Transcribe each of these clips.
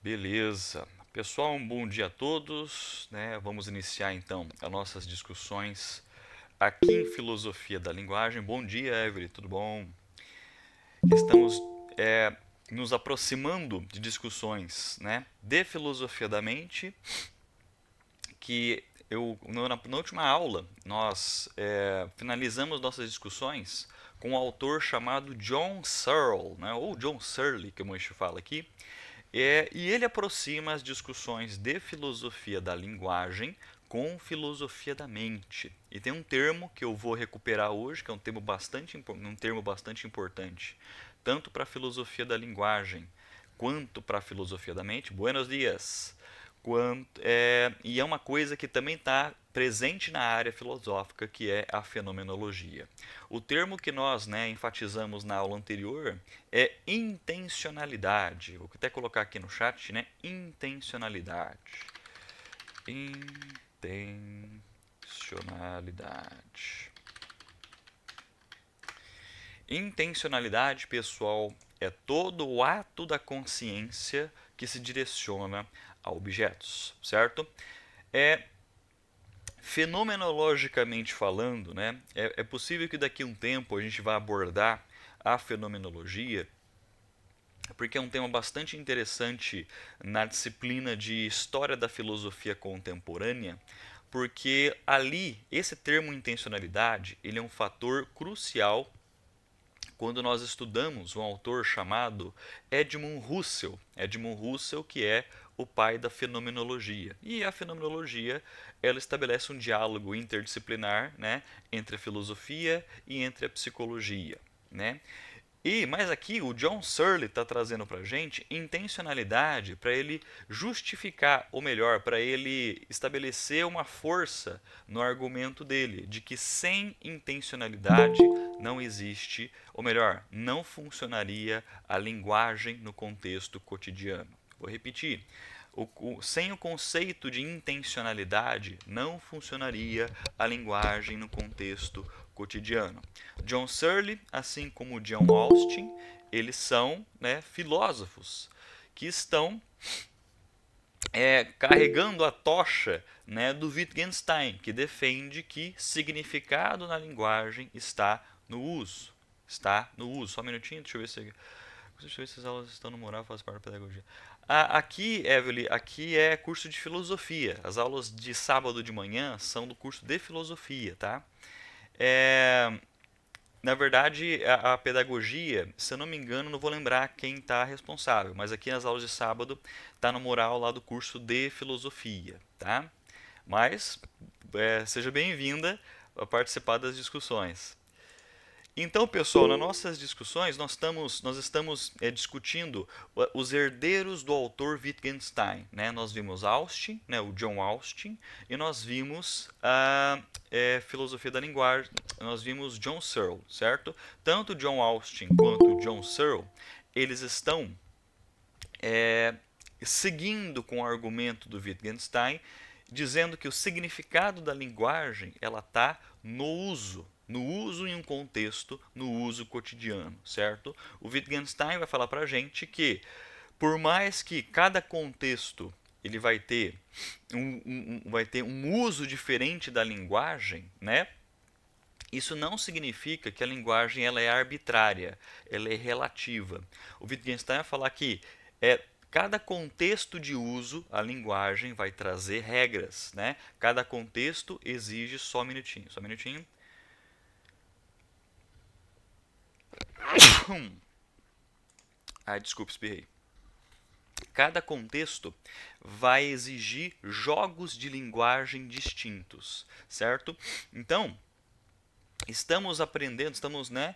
Beleza. Pessoal, um bom dia a todos, né? Vamos iniciar então as nossas discussões aqui em Filosofia da Linguagem. Bom dia, Evelyn, tudo bom? Estamos é, nos aproximando de discussões, né, de filosofia da mente, que na última aula nós finalizamos nossas discussões com um autor chamado John Searle, né, ou John Searle, que o Moisho fala aqui. E ele aproxima as discussões de filosofia da linguagem com filosofia da mente. E tem um termo que eu vou recuperar hoje, que é um termo bastante importante, tanto para a filosofia da linguagem quanto para a filosofia da mente. Buenos dias! E é uma coisa que também está presente na área filosófica, que é a fenomenologia. O termo que nós, né, enfatizamos na aula anterior é intencionalidade. Vou até colocar aqui no chat, né? Intencionalidade. Intencionalidade. Intencionalidade, pessoal, é todo o ato da consciência que se direciona a objetos, certo? É Fenomenologicamente falando, né, é possível que daqui a um tempo a gente vá abordar a fenomenologia, porque é um tema bastante interessante na disciplina de História da Filosofia Contemporânea, porque ali, esse termo intencionalidade, ele é um fator crucial quando nós estudamos um autor chamado Edmund Husserl. Edmund Husserl, que é o pai da fenomenologia. E a fenomenologia, ela estabelece um diálogo interdisciplinar, né, entre a filosofia e entre a psicologia, né? Mas aqui o John Searle está trazendo para a gente intencionalidade para ele justificar, ou melhor, para ele estabelecer uma força no argumento dele, de que sem intencionalidade não existe, ou melhor, não funcionaria a linguagem no contexto cotidiano. Vou repetir. Sem o conceito de intencionalidade, não funcionaria a linguagem no contexto cotidiano. John Searle, assim como John Austin, eles são, né, filósofos que estão carregando a tocha, né, do Wittgenstein, que defende que significado na linguagem está no uso. Está no uso. Só um minutinho, deixa eu ver se as aulas estão no moral, faz parte da pedagogia. Aqui, Evelyn, aqui é curso de filosofia. As aulas de sábado de manhã são do curso de filosofia, tá? É, Na verdade, a pedagogia, se eu não me engano, não vou lembrar quem está responsável, mas aqui nas aulas de sábado está no mural lá do curso de filosofia, tá? Mas seja bem-vinda a participar das discussões. Então, pessoal, nas nossas discussões nós estamos discutindo os herdeiros do autor Wittgenstein, né? Nós vimos Austin, né, o John Austin, e nós vimos a filosofia da linguagem, nós vimos John Searle, certo? Tanto John Austin quanto John Searle, eles estão é, seguindo com o argumento do Wittgenstein, dizendo que o significado da linguagem ela está no uso em um contexto, no uso cotidiano, certo? O Wittgenstein vai falar para a gente que, por mais que cada contexto ele vai ter um uso diferente da linguagem, né? Isso não significa que a linguagem ela é arbitrária, ela é relativa. O Wittgenstein vai falar que cada contexto de uso, a linguagem vai trazer regras, né? Cada contexto exige só um minutinho, só um minutinho. Desculpe, espirrei. Cada contexto vai exigir jogos de linguagem distintos, certo? Então, estamos aprendendo, estamos, né,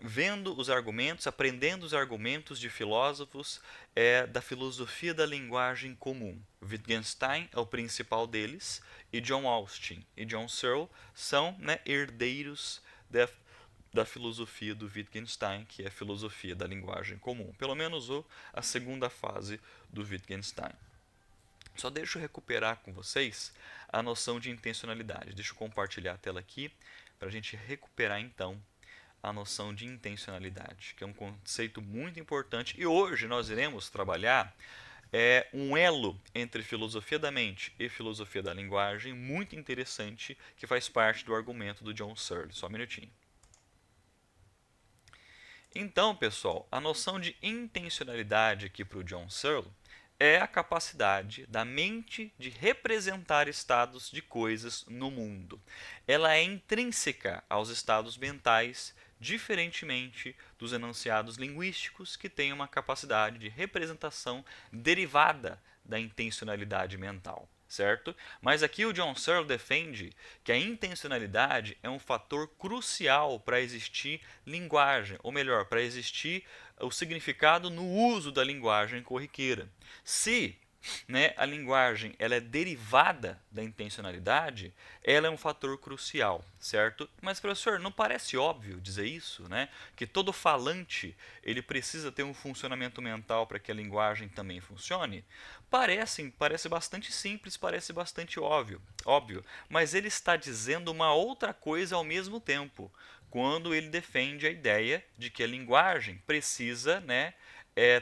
vendo os argumentos, aprendendo os argumentos de filósofos da filosofia da linguagem comum. Wittgenstein é o principal deles, e John Austin e John Searle são, né, herdeiros da filosofia do Wittgenstein, que é a filosofia da linguagem comum. Pelo menos a segunda fase do Wittgenstein. Só deixa eu recuperar com vocês a noção de intencionalidade. Deixa eu compartilhar a tela aqui para a gente recuperar então a noção de intencionalidade, que é um conceito muito importante, e hoje nós iremos trabalhar um elo entre filosofia da mente e filosofia da linguagem muito interessante, que faz parte do argumento do John Searle. Só um minutinho. Então, pessoal, a noção de intencionalidade aqui para o John Searle é a capacidade da mente de representar estados de coisas no mundo. Ela é intrínseca aos estados mentais, diferentemente dos enunciados linguísticos, que têm uma capacidade de representação derivada da intencionalidade mental. Certo? Mas aqui o John Searle defende que a intencionalidade é um fator crucial para existir linguagem, ou melhor, para existir o significado no uso da linguagem corriqueira. Se a linguagem ela é derivada da intencionalidade, ela é um fator crucial, certo? Mas, professor, não parece óbvio dizer isso, né? Que todo falante ele precisa ter um funcionamento mental para que a linguagem também funcione? Parece bastante simples, parece bastante óbvio, mas ele está dizendo uma outra coisa ao mesmo tempo, quando ele defende a ideia de que a linguagem precisa,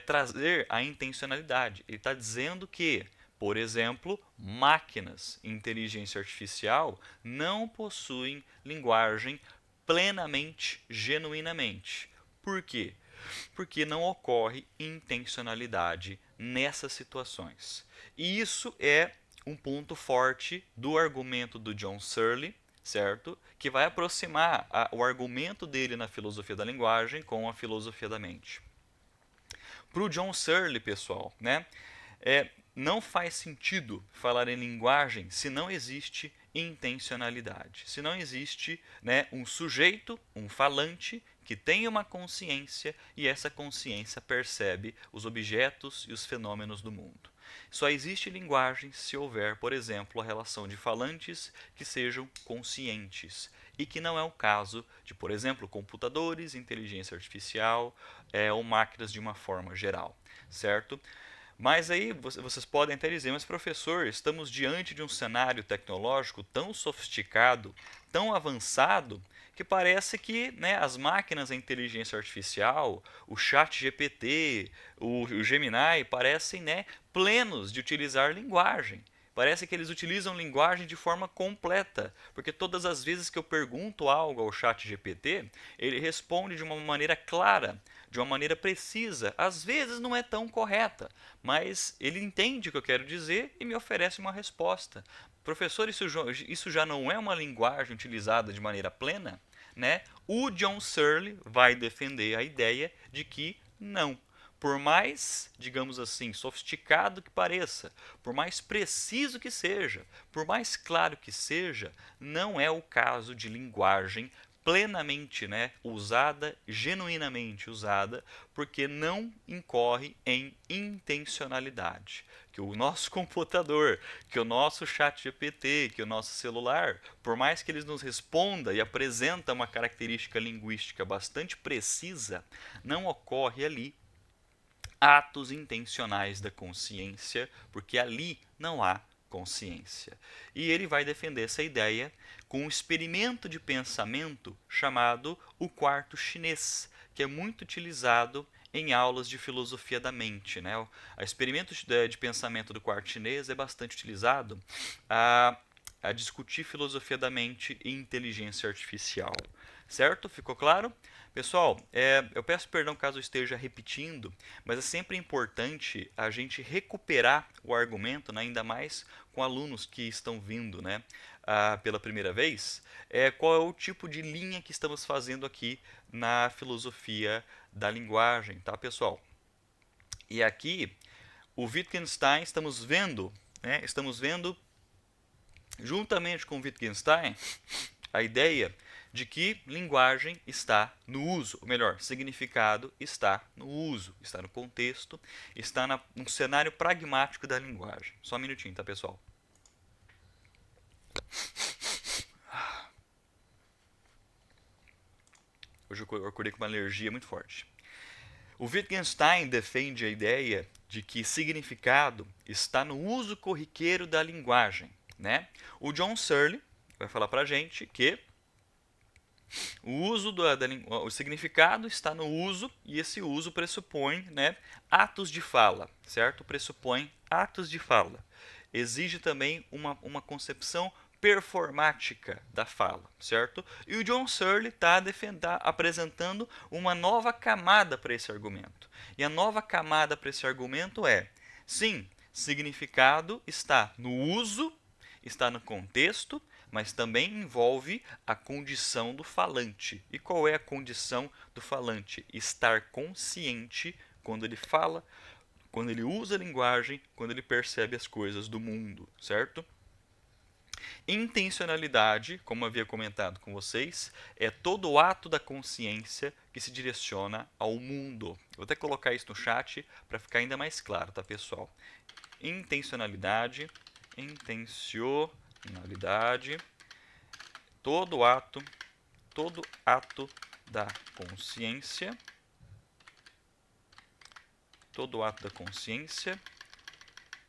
trazer a intencionalidade. Ele está dizendo que, por exemplo, máquinas, inteligência artificial, não possuem linguagem plenamente, genuinamente. Por quê? Porque não ocorre intencionalidade nessas situações. E isso é um ponto forte do argumento do John Searle, certo? Que vai aproximar o argumento dele na filosofia da linguagem com a filosofia da mente. Para o John Searle, pessoal, não faz sentido falar em linguagem se não existe intencionalidade. Se não existe um sujeito, um falante, que tem uma consciência e essa consciência percebe os objetos e os fenômenos do mundo. Só existe linguagem se houver, por exemplo, a relação de falantes que sejam conscientes. E que não é o caso de, por exemplo, computadores, inteligência artificial ou máquinas de uma forma geral, certo? Mas aí vocês podem até dizer, mas professor, estamos diante de um cenário tecnológico tão sofisticado, tão avançado, que parece que as máquinas, a inteligência artificial, o chat GPT, o Gemini, parecem plenos de utilizar linguagem. Parece que eles utilizam linguagem de forma completa, porque todas as vezes que eu pergunto algo ao chat GPT, ele responde de uma maneira clara, de uma maneira precisa. Às vezes não é tão correta, mas ele entende o que eu quero dizer e me oferece uma resposta. Professor, isso já não é uma linguagem utilizada de maneira plena? O John Searle vai defender a ideia de que não. Por mais, digamos assim, sofisticado que pareça, por mais preciso que seja, por mais claro que seja, não é o caso de linguagem plenamente usada, genuinamente usada, porque não incorre em intencionalidade. Que o nosso computador, que o nosso chat GPT, que o nosso celular, por mais que eles nos responda e apresenta uma característica linguística bastante precisa, não ocorre ali atos intencionais da consciência, porque ali não há consciência. E ele vai defender essa ideia com um experimento de pensamento chamado o quarto chinês, que é muito utilizado em aulas de filosofia da mente. O experimento de pensamento do quarto chinês é bastante utilizado a discutir filosofia da mente e inteligência artificial. Certo? Ficou claro? Pessoal, eu peço perdão caso eu esteja repetindo, mas é sempre importante a gente recuperar o argumento, ainda mais com alunos que estão vindo pela primeira vez, qual é o tipo de linha que estamos fazendo aqui na filosofia da linguagem, tá, pessoal? E aqui, o Wittgenstein, estamos vendo, juntamente com o Wittgenstein, a ideia de que linguagem está no uso, ou melhor, significado está no uso, está no contexto, está num cenário pragmático da linguagem. Só um minutinho, tá, pessoal? Hoje eu acordei com uma alergia muito forte. O Wittgenstein defende a ideia de que significado está no uso corriqueiro da linguagem. O John Searle vai falar para a gente que O uso o significado está no uso, e esse uso pressupõe, né, atos de fala, certo? Pressupõe atos de fala. Exige também uma concepção performática da fala, certo? E o John Searle está apresentando uma nova camada para esse argumento. E a nova camada para esse argumento é, sim, significado está no uso, está no contexto, mas também envolve a condição do falante. E qual é a condição do falante? Estar consciente quando ele fala, quando ele usa a linguagem, quando ele percebe as coisas do mundo, certo? Intencionalidade, como havia comentado com vocês, é todo o ato da consciência que se direciona ao mundo. Vou até colocar isso no chat para ficar ainda mais claro, tá, pessoal? Intencionalidade, todo ato da consciência,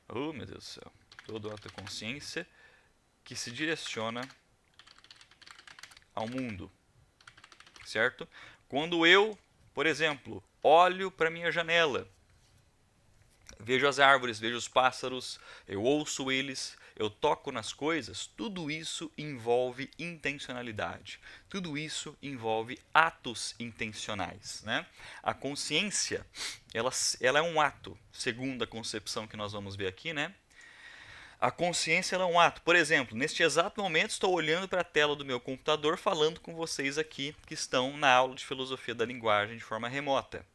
oh meu Deus do céu, todo ato da consciência que se direciona ao mundo, certo? Quando eu, por exemplo, olho para minha janela, vejo as árvores, vejo os pássaros, eu ouço eles, eu toco nas coisas, tudo isso envolve intencionalidade. Tudo isso envolve atos intencionais, né? A consciência, ela é um ato, segundo a concepção que nós vamos ver aqui, né? A consciência é um ato. Por exemplo, neste exato momento estou olhando para a tela do meu computador falando com vocês aqui que estão na aula de filosofia da linguagem de forma remota.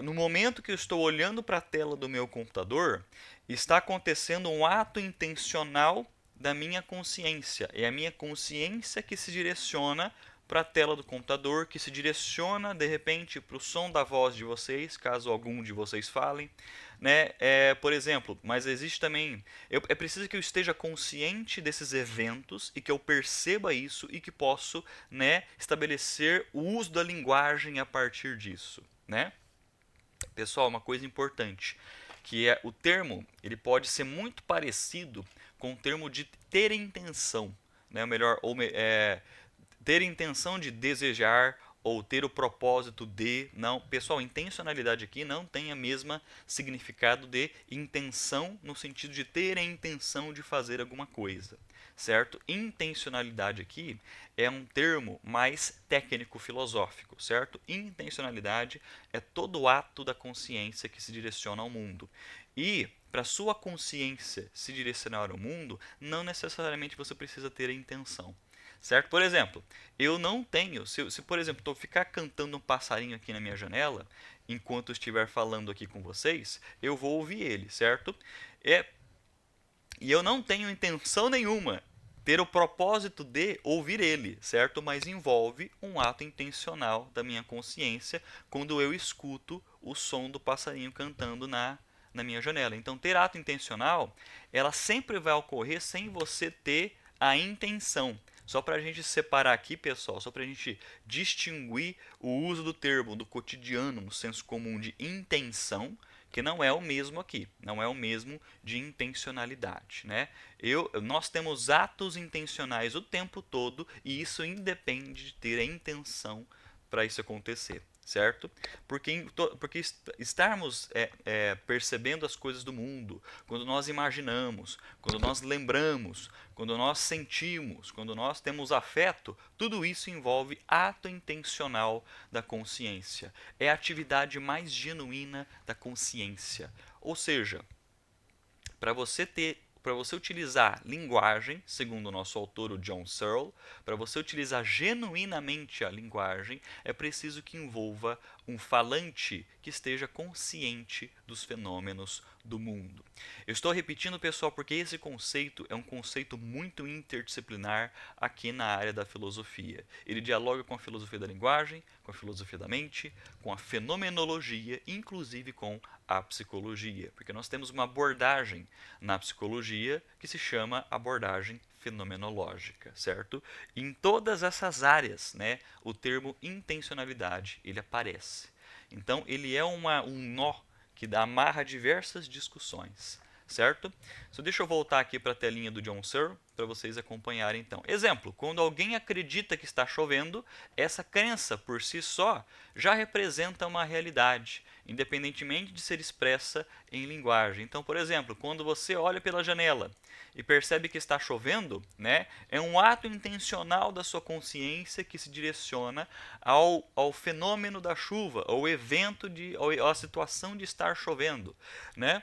No momento que eu estou olhando para a tela do meu computador, está acontecendo um ato intencional da minha consciência. É a minha consciência que se direciona para a tela do computador, que se direciona de repente para o som da voz de vocês, caso algum de vocês falem, né? Por exemplo, mas existe também, é preciso que eu esteja consciente desses eventos e que eu perceba isso e que posso, né, estabelecer o uso da linguagem a partir disso, né? Pessoal, uma coisa importante, que é o termo, ele pode ser muito parecido com o termo de ter intenção, né? Ter intenção de desejar ou ter o propósito de. Não, pessoal, intencionalidade aqui não tem a mesma significado de intenção no sentido de ter a intenção de fazer alguma coisa, certo? Intencionalidade aqui é um termo mais técnico-filosófico, certo? Intencionalidade é todo ato da consciência que se direciona ao mundo. E para sua consciência se direcionar ao mundo, não necessariamente você precisa ter a intenção. Certo? Por exemplo, eu não tenho, se por exemplo, eu ficar cantando um passarinho aqui na minha janela, enquanto eu estiver falando aqui com vocês, eu vou ouvir ele, certo? E eu não tenho intenção nenhuma ter o propósito de ouvir ele, certo? Mas envolve um ato intencional da minha consciência quando eu escuto o som do passarinho cantando na minha janela. Então, ter ato intencional, ela sempre vai ocorrer sem você ter a intenção. Só para a gente separar aqui, pessoal, só para a gente distinguir o uso do termo do cotidiano, no senso comum de intenção, que não é o mesmo aqui, não é o mesmo de intencionalidade, né? Nós temos atos intencionais o tempo todo e isso independe de ter a intenção para isso acontecer, certo? Porque estarmos percebendo as coisas do mundo, quando nós imaginamos, quando nós lembramos, quando nós sentimos, quando nós temos afeto, tudo isso envolve ato intencional da consciência. É a atividade mais genuína da consciência. Ou seja, para você utilizar linguagem, segundo o nosso autor, o John Searle, para você utilizar genuinamente a linguagem, é preciso que envolva um falante que esteja consciente dos fenômenos do mundo. Eu estou repetindo, pessoal, porque esse conceito é um conceito muito interdisciplinar aqui na área da filosofia. Ele dialoga com a filosofia da linguagem, com a filosofia da mente, com a fenomenologia, inclusive com a psicologia, porque nós temos uma abordagem na psicologia que se chama abordagem fenomenológica, certo? E em todas essas áreas, né, o termo intencionalidade ele aparece. Então ele é um nó que amarra diversas discussões, certo? Só deixa eu voltar aqui para a telinha do John Searle para vocês acompanharem então. Exemplo, quando alguém acredita que está chovendo, essa crença por si só já representa uma realidade, independentemente de ser expressa em linguagem. Então, por exemplo, quando você olha pela janela e percebe que está chovendo, né, é um ato intencional da sua consciência que se direciona ao fenômeno da chuva, ao evento, à situação de estar chovendo, né?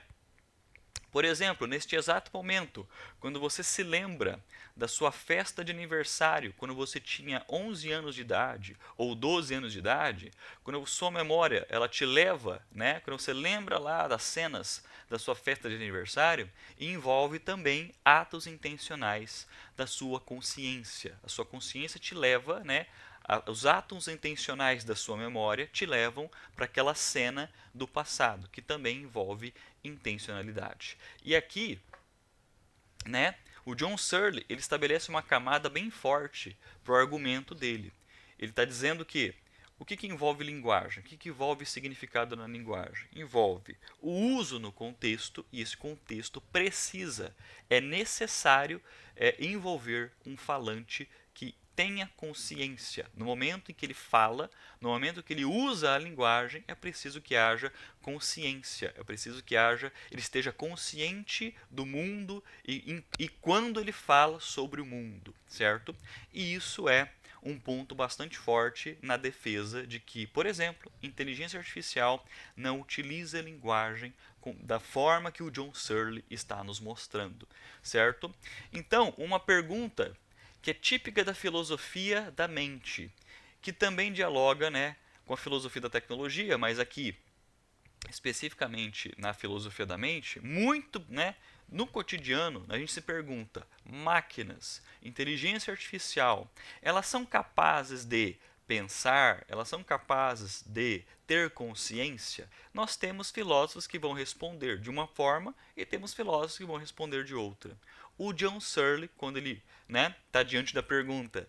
Por exemplo, neste exato momento, quando você se lembra da sua festa de aniversário, quando você tinha 11 anos de idade ou 12 anos de idade, quando a sua memória ela te leva, né, quando você lembra lá das cenas da sua festa de aniversário, envolve também atos intencionais da sua consciência. A sua consciência te leva, né, os atos intencionais da sua memória te levam para aquela cena do passado, que também envolve intencionalidade. E aqui, né, o John Searle ele estabelece uma camada bem forte para o argumento dele. Ele está dizendo que o que envolve linguagem? O que envolve significado na linguagem? Envolve o uso no contexto, e esse contexto precisa, é necessário envolver um falante que tenha consciência. No momento em que ele fala, no momento que ele usa a linguagem, é preciso que haja consciência, é preciso que ele esteja consciente do mundo e quando ele fala sobre o mundo, certo? E isso é um ponto bastante forte na defesa de que, por exemplo, inteligência artificial não utiliza a linguagem da forma que o John Searle está nos mostrando, certo? Então, uma pergunta que é típica da filosofia da mente, que também dialoga, né, com a filosofia da tecnologia, mas aqui especificamente na filosofia da mente, muito, né, no cotidiano, a gente se pergunta: máquinas, inteligência artificial, elas são capazes de pensar? Elas são capazes de ter consciência? Nós temos filósofos que vão responder de uma forma e temos filósofos que vão responder de outra. O John Searle, quando ele está diante da pergunta: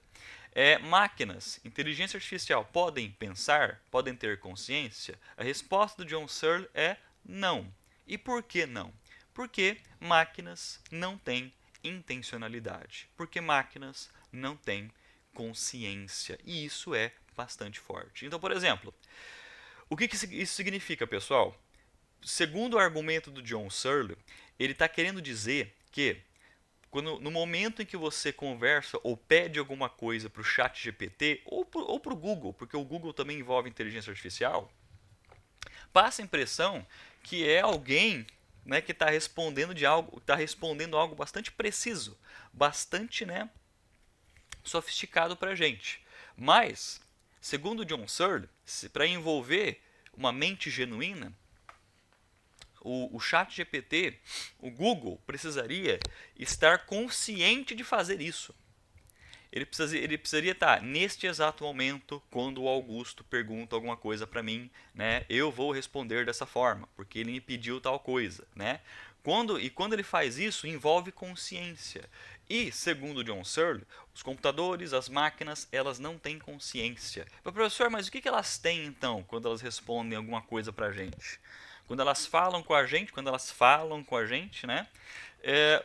máquinas, inteligência artificial, podem pensar? Podem ter consciência? A resposta do John Searle é não. E por que não? Porque máquinas não têm intencionalidade. Porque máquinas não têm consciência. E isso é bastante forte. Então, por exemplo, o que isso significa, pessoal? Segundo o argumento do John Searle, ele está querendo dizer que no momento em que você conversa ou pede alguma coisa para o chat GPT ou para o Google, porque o Google também envolve inteligência artificial, passa a impressão que é alguém, né, que está respondendo algo bastante preciso, bastante, né, sofisticado para a gente. Mas, segundo John Searle, para envolver uma mente genuína, o chat GPT, o Google, precisaria estar consciente de fazer isso. Ele precisaria estar neste exato momento, quando o Augusto pergunta alguma coisa para mim, né, eu vou responder dessa forma, porque ele me pediu tal coisa, né? Quando ele faz isso, envolve consciência. E, segundo John Searle, os computadores, as máquinas, elas não têm consciência. Professor, mas o que elas têm então, quando elas respondem alguma coisa para a gente? Quando elas falam com a gente, né?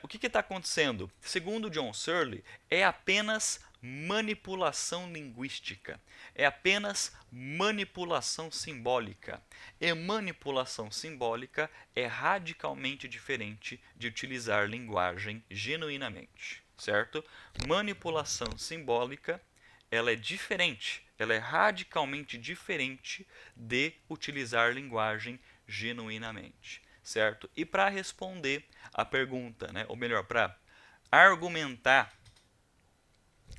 O que está acontecendo? Segundo John Searle, é apenas manipulação linguística. É apenas manipulação simbólica. E manipulação simbólica é radicalmente diferente de utilizar linguagem genuinamente, certo? Manipulação simbólica, ela é diferente, ela é radicalmente diferente de utilizar linguagem genuinamente, certo? E para responder a pergunta, né, ou melhor, para argumentar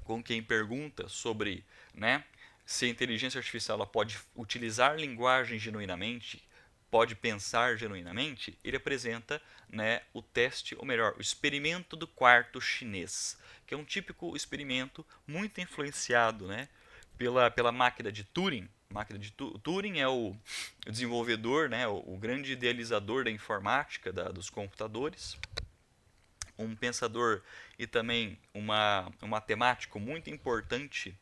com quem pergunta sobre, né, se a inteligência artificial ela pode utilizar linguagem genuinamente, pode pensar genuinamente, ele apresenta, né, o teste, ou melhor, o experimento do quarto chinês, que é um típico experimento muito influenciado, né, pela máquina de Turing. Máquina de Turing é o desenvolvedor, né, o grande idealizador da informática, dos computadores, um pensador e também um matemático muito importante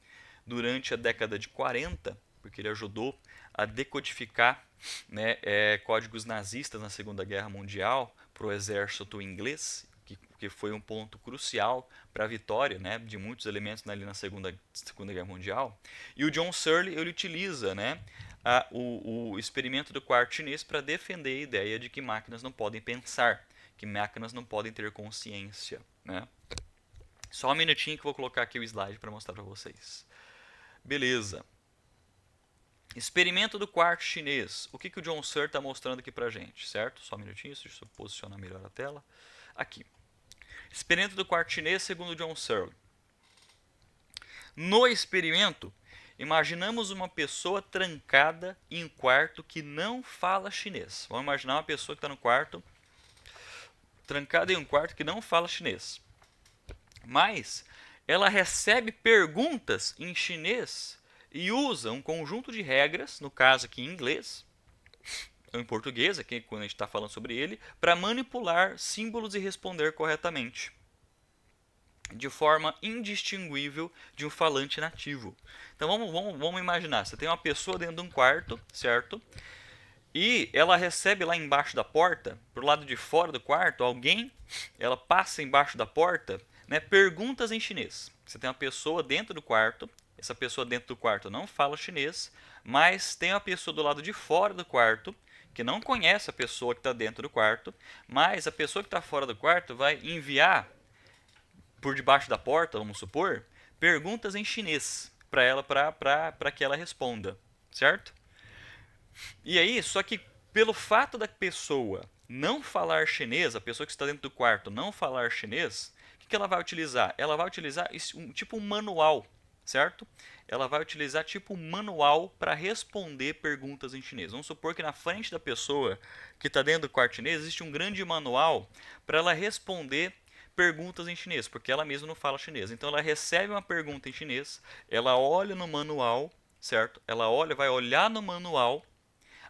durante a década de 40, porque ele ajudou a decodificar, né, códigos nazistas na Segunda Guerra Mundial para o exército inglês, que foi um ponto crucial para a vitória, né, de muitos elementos ali na Segunda Guerra Mundial. E o John Searle ele utiliza, né, o experimento do quarto chinês para defender a ideia de que máquinas não podem pensar, que máquinas não podem ter consciência, né? Só um minutinho que eu vou colocar aqui o slide para mostrar para vocês. Beleza. Experimento do quarto chinês. O que o John Searle está mostrando aqui para a gente, certo? Só um minutinho, deixa eu posicionar melhor a tela. Aqui. Experimento do quarto chinês segundo John Searle. No experimento, imaginamos uma pessoa trancada em um quarto que não fala chinês. Vamos imaginar uma pessoa que está no quarto, trancada em um quarto que não fala chinês. Mas ela recebe perguntas em chinês e usa um conjunto de regras, no caso aqui em inglês, ou em português, aqui quando a gente está falando sobre ele, para manipular símbolos e responder corretamente, de forma indistinguível de um falante nativo. Então vamos imaginar, você tem uma pessoa dentro de um quarto, certo? E ela recebe lá embaixo da porta, pro lado de fora do quarto, ela passa embaixo da porta, né, perguntas em chinês. Você tem uma pessoa dentro do quarto, essa pessoa dentro do quarto não fala chinês, mas tem uma pessoa do lado de fora do quarto, que não conhece a pessoa que está dentro do quarto, mas a pessoa que está fora do quarto vai enviar por debaixo da porta, vamos supor, perguntas em chinês para ela, para que ela responda, certo? E aí, só que pelo fato da pessoa não falar chinês, a pessoa que está dentro do quarto não falar chinês, o que ela vai utilizar? Ela vai utilizar tipo um manual, certo? Ela vai utilizar tipo um manual para responder perguntas em chinês. Vamos supor que na frente da pessoa que está dentro do quarto chinês existe um grande manual para ela responder perguntas em chinês, porque ela mesma não fala chinês. Então ela recebe uma pergunta em chinês, ela olha no manual, certo? Vai olhar no manual,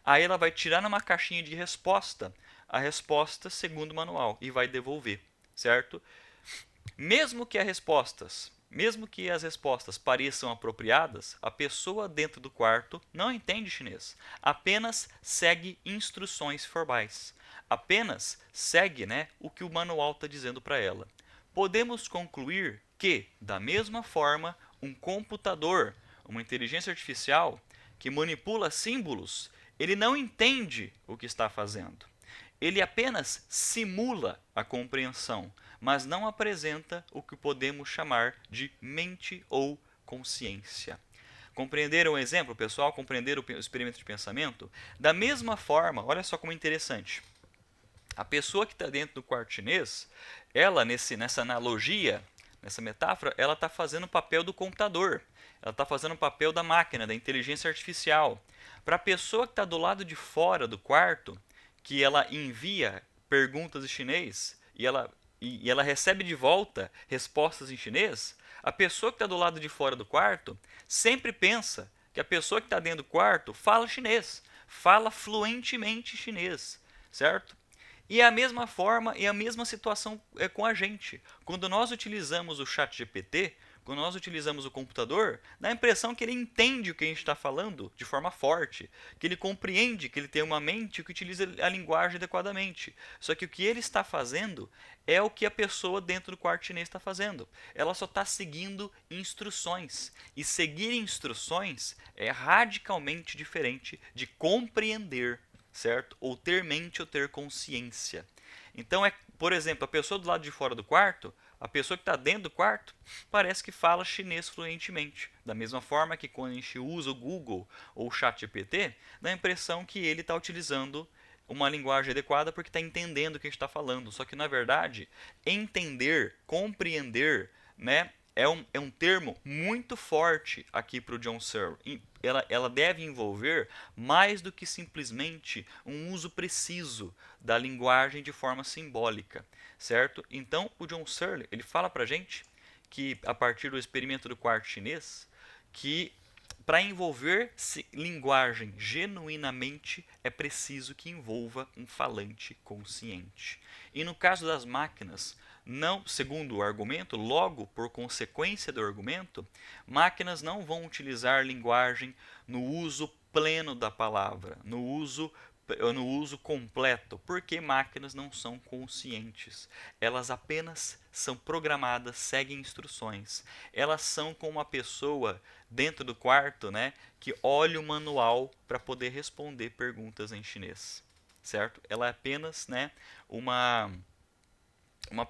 aí ela vai tirar numa caixinha de resposta a resposta segundo o manual e vai devolver, certo? Mesmo que as respostas pareçam apropriadas, a pessoa dentro do quarto não entende chinês, apenas segue instruções formais. Apenas segue, né, o que o manual está dizendo para ela. Podemos concluir que, da mesma forma, um computador, uma inteligência artificial, que manipula símbolos, ele não entende o que está fazendo. Ele apenas simula a compreensão, mas não apresenta o que podemos chamar de mente ou consciência. Compreenderam o exemplo, pessoal? Compreenderam o experimento de pensamento? Da mesma forma, olha só como é interessante. A pessoa que está dentro do quarto chinês, ela, nessa analogia, nessa metáfora, ela está fazendo o papel do computador. Ela está fazendo o papel da máquina, da inteligência artificial. Para a pessoa que está do lado de fora do quarto, que ela envia perguntas em chinês e ela recebe de volta respostas em chinês, a pessoa que está do lado de fora do quarto sempre pensa que a pessoa que está dentro do quarto fala chinês, fala fluentemente chinês, certo? E é a mesma forma e a mesma situação é com a gente. Quando nós utilizamos o ChatGPT, quando nós utilizamos o computador, dá a impressão que ele entende o que a gente está falando de forma forte, que ele compreende, que ele tem uma mente que utiliza a linguagem adequadamente. Só que o que ele está fazendo é o que a pessoa dentro do quarto chinês está fazendo. Ela só está seguindo instruções. E seguir instruções é radicalmente diferente de compreender, certo? Ou ter mente ou ter consciência. Então, por exemplo, a pessoa do lado de fora do quarto, a pessoa que está dentro do quarto, parece que fala chinês fluentemente. Da mesma forma que quando a gente usa o Google ou o ChatGPT, dá a impressão que ele está utilizando uma linguagem adequada porque está entendendo o que a gente está falando. Só que, na verdade, entender, compreender, né, é um termo muito forte aqui para o John Searle. Ela deve envolver mais do que simplesmente um uso preciso da linguagem de forma simbólica, certo? Então, o John Searle, ele fala para a gente que, a partir do experimento do quarto chinês, que para envolver linguagem genuinamente é preciso que envolva um falante consciente. E no caso das máquinas, não, segundo o argumento, logo por consequência do argumento, máquinas não vão utilizar linguagem no uso pleno da palavra, no uso no uso completo, porque máquinas não são conscientes. Elas apenas são programadas, seguem instruções. Elas são como uma pessoa dentro do quarto, né, que olha o manual para poder responder perguntas em chinês, certo? Ela é apenas, né, uma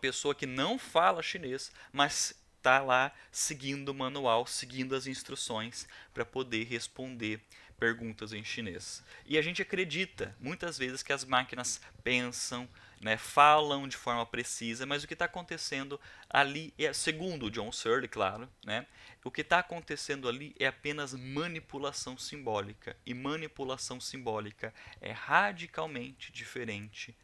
pessoa que não fala chinês, mas está lá seguindo o manual, seguindo as instruções para poder responder perguntas em chinês. E a gente acredita muitas vezes que as máquinas pensam, né, falam de forma precisa, mas o que está acontecendo ali é, segundo o John Searle, claro, né, o que está acontecendo ali é apenas manipulação simbólica. E manipulação simbólica é radicalmente diferente,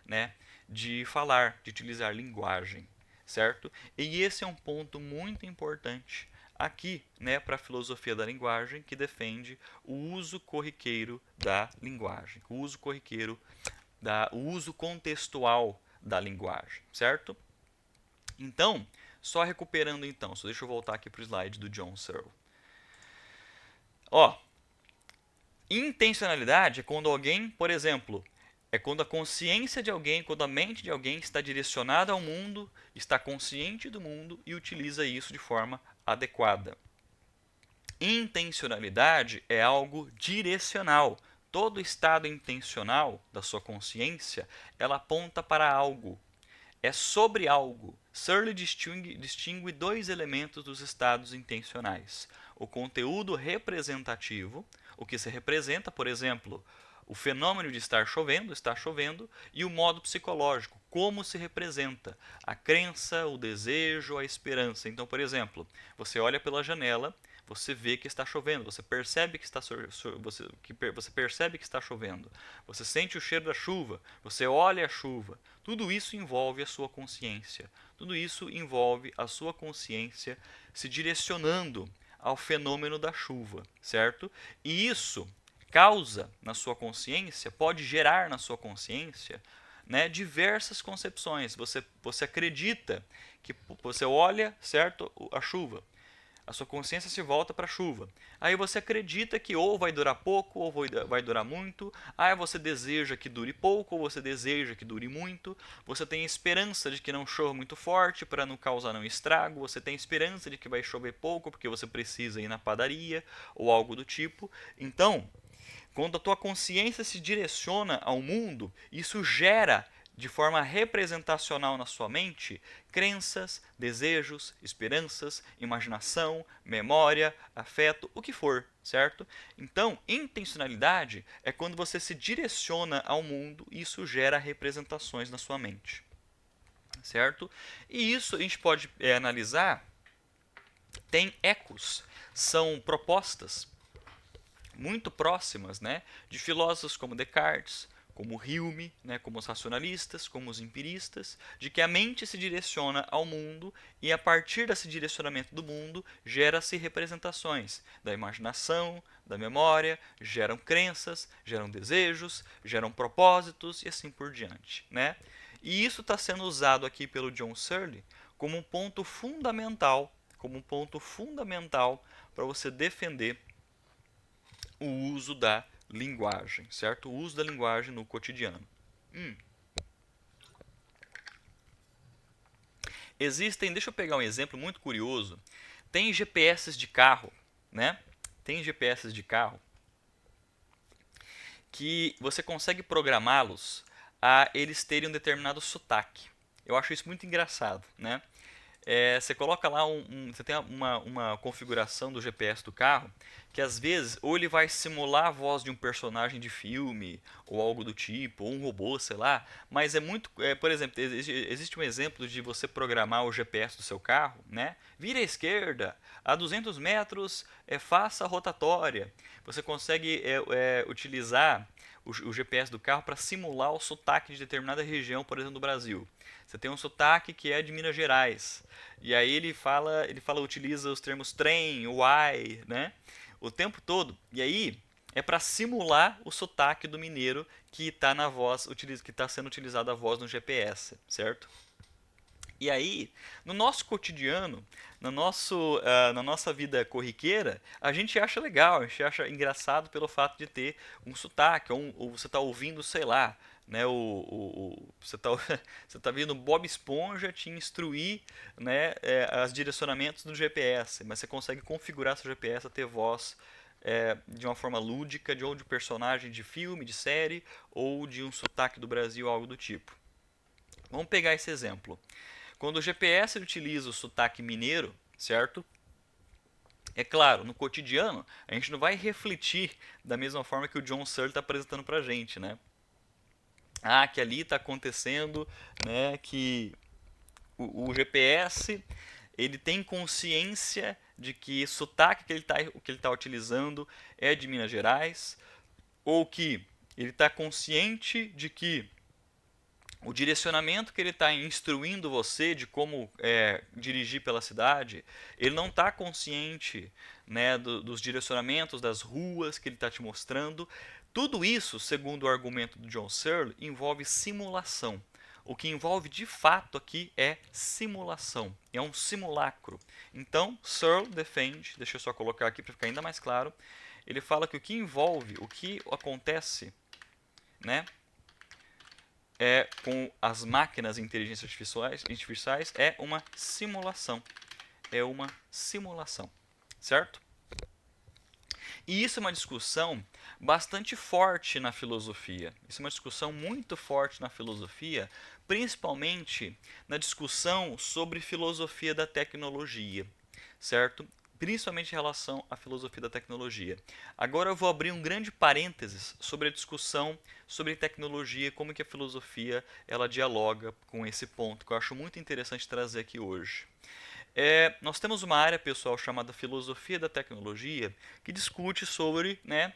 né, de falar, de utilizar linguagem, certo? E esse é um ponto muito importante aqui, né, para a filosofia da linguagem, que defende o uso corriqueiro da linguagem, o uso corriqueiro, o uso contextual da linguagem, certo? Então, só recuperando então, só deixa eu voltar aqui para o slide do John Searle. Ó, intencionalidade é quando alguém, por exemplo, é quando a consciência de alguém, quando a mente de alguém está direcionada ao mundo, está consciente do mundo e utiliza isso de forma adequada. Intencionalidade é algo direcional. Todo estado intencional da sua consciência, ela aponta para algo. É sobre algo. Searle distingue dois elementos dos estados intencionais. O conteúdo representativo, o que se representa, por exemplo, o fenômeno de está chovendo, e o modo psicológico, como se representa a crença, o desejo, a esperança. Então, por exemplo, você olha pela janela, você vê que está chovendo, você percebe que você percebe que está chovendo, você sente o cheiro da chuva, você olha a chuva. Tudo isso envolve a sua consciência. Tudo isso envolve a sua consciência se direcionando ao fenômeno da chuva, certo? E isso causa na sua consciência, pode gerar na sua consciência, né, diversas concepções. Você acredita que você olha, certo, a chuva. A sua consciência se volta para a chuva. Aí você acredita que ou vai durar pouco ou vai durar muito. Aí você deseja que dure pouco ou você deseja que dure muito. Você tem esperança de que não chova muito forte para não causar um estrago. Você tem esperança de que vai chover pouco porque você precisa ir na padaria ou algo do tipo. Então, quando a tua consciência se direciona ao mundo, isso gera de forma representacional na sua mente crenças, desejos, esperanças, imaginação, memória, afeto, o que for, certo? Então, intencionalidade é quando você se direciona ao mundo e isso gera representações na sua mente, certo? E isso a gente pode analisar, tem ecos, são propostas muito próximas, né, de filósofos como Descartes, como Hume, né, como os racionalistas, como os empiristas, de que a mente se direciona ao mundo e a partir desse direcionamento do mundo gera-se representações da imaginação, da memória, geram crenças, geram desejos, geram propósitos e assim por diante, né? E isso está sendo usado aqui pelo John Searle como um ponto fundamental, para você defender o uso da linguagem, certo? O uso da linguagem no cotidiano. Existem, deixa eu pegar um exemplo muito curioso. Tem GPS de carro, né? Tem GPS de carro que você consegue programá-los a eles terem um determinado sotaque. Eu acho isso muito engraçado, né? Você coloca lá você tem uma configuração do GPS do carro que às vezes ou ele vai simular a voz de um personagem de filme ou algo do tipo, ou um robô, sei lá, mas é muito, por exemplo, existe um exemplo de você programar o GPS do seu carro, né? Vire à esquerda, a 200 metros, faça a rotatória. Você consegue utilizar o GPS do carro para simular o sotaque de determinada região, por exemplo, do Brasil. Você tem um sotaque que é de Minas Gerais. E aí utiliza os termos trem, uai, né? O tempo todo. E aí é para simular o sotaque do mineiro que está na voz, que está sendo utilizada a voz no GPS, certo? E aí, no nosso cotidiano, na nossa vida corriqueira, a gente acha legal, a gente acha engraçado pelo fato de ter um sotaque, ou você está ouvindo, sei lá, né, você está você tá vendo Bob Esponja te instruir, né, os direcionamentos do GPS, mas você consegue configurar seu GPS a ter voz de uma forma lúdica, ou de um personagem de filme, de série, ou de um sotaque do Brasil, algo do tipo. Vamos pegar esse exemplo. Quando o GPS utiliza o sotaque mineiro, certo? É claro, no cotidiano, a gente não vai refletir da mesma forma que o John Searle está apresentando para a gente, né? Ah, que ali está acontecendo, né? Que o GPS ele tem consciência de que o sotaque que ele tá utilizando é de Minas Gerais, ou que ele está consciente de que o direcionamento que ele está instruindo você de como dirigir pela cidade, ele não está consciente, né, dos direcionamentos das ruas que ele está te mostrando. Tudo isso, segundo o argumento do John Searle, envolve simulação. O que envolve de fato aqui é simulação, é um simulacro. Então, Searle defende, deixa eu só colocar aqui para ficar ainda mais claro, ele fala que o que envolve, o que acontece, né, com as máquinas de inteligência artificiais é uma simulação. É uma simulação, certo? E isso é uma discussão bastante forte na filosofia. Isso é uma discussão muito forte na filosofia, principalmente na discussão sobre filosofia da tecnologia, certo? Principalmente em relação à filosofia da tecnologia. Agora eu vou abrir um grande parênteses sobre a discussão sobre tecnologia e como que a filosofia ela dialoga com esse ponto, que eu acho muito interessante trazer aqui hoje. Nós temos uma área, pessoal, chamada filosofia da tecnologia, que discute sobre, né,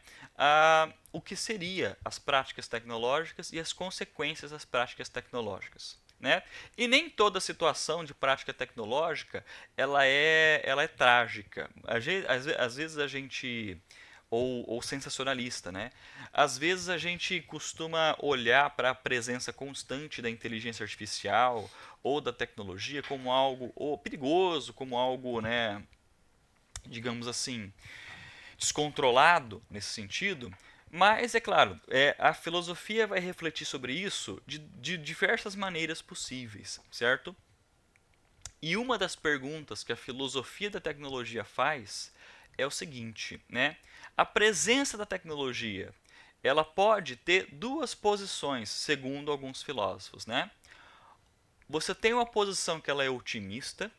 o que seria as práticas tecnológicas e as consequências das práticas tecnológicas. Né? E nem toda situação de prática tecnológica ela é trágica. Às vezes a gente ou sensacionalista, né? Às vezes a gente costuma olhar para a presença constante da inteligência artificial ou da tecnologia como algo ou perigoso, como algo, né, digamos assim, descontrolado nesse sentido. Mas, é claro, a filosofia vai refletir sobre isso de diversas maneiras possíveis, certo? E uma das perguntas que a filosofia da tecnologia faz é o seguinte, né? A presença da tecnologia, ela pode ter duas posições, segundo alguns filósofos, né? Você tem uma posição que ela é otimista